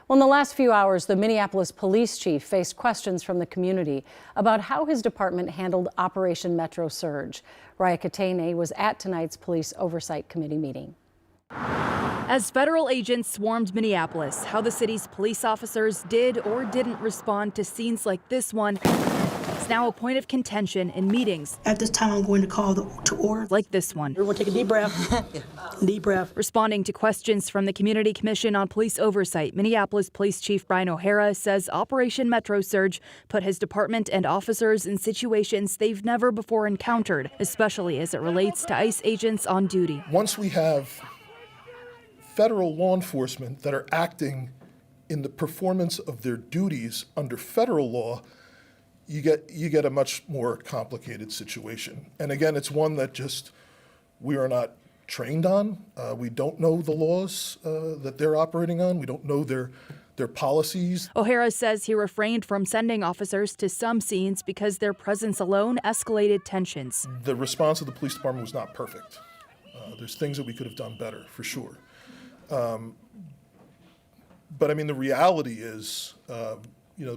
Well, in the last few hours, the Minneapolis police chief faced questions from the community about how his department handled Operation Metro Surge. Raya Katene was at tonight's Police Oversight Committee meeting. As federal agents swarmed Minneapolis, how the city's police officers did or didn't respond to scenes like this one is now a point of contention in meetings. At this time, I'm going to call to order. Like this one. Everyone take a deep breath. Deep breath. Responding to questions from the Community Commission on Police Oversight, Minneapolis Police Chief Brian O'Hara says Operation Metro Surge put his department and officers in situations they've never before encountered, especially as it relates to ICE agents on duty. Once we have federal law enforcement that are acting in the performance of their duties under federal law, you get a much more complicated situation. And again, it's one that just we are not trained on. We don't know the laws that they're operating on. We don't know their policies. O'Hara says he refrained from sending officers to some scenes because their presence alone escalated tensions. The response of the police department was not perfect. There's things that we could have done better, for sure. But I mean, the reality is, the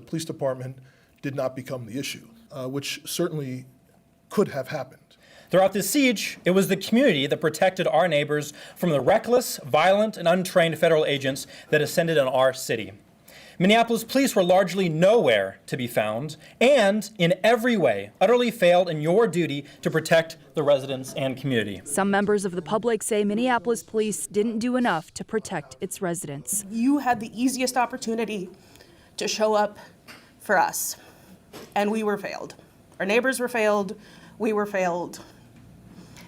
police department did not become the issue, which certainly could have happened. Throughout this siege, it was the community that protected our neighbors from the reckless, violent, and untrained federal agents that ascended on our city. Minneapolis police were largely nowhere to be found and, in every way, utterly failed in your duty to protect the residents and community. Some members of the public say Minneapolis police didn't do enough to protect its residents. You had the easiest opportunity to show up for us, and we were failed. Our neighbors were failed, we were failed.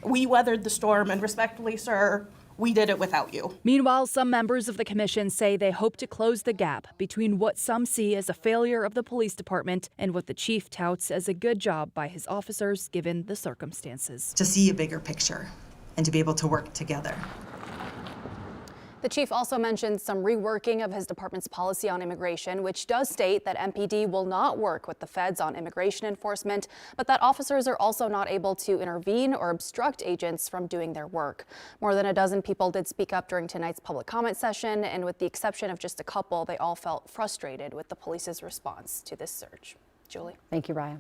We weathered the storm, and respectfully, sir, we did it without you. Meanwhile, some members of the commission say they hope to close the gap between what some see as a failure of the police department and what the chief touts as a good job by his officers given the circumstances. To see a bigger picture and to be able to work together. The chief also mentioned some reworking of his department's policy on immigration, which does state that MPD will not work with the feds on immigration enforcement, but that officers are also not able to intervene or obstruct agents from doing their work. More than a dozen people did speak up during tonight's public comment session, and with the exception of just a couple, they all felt frustrated with the police's response to this surge. Julie. Thank you, Raya.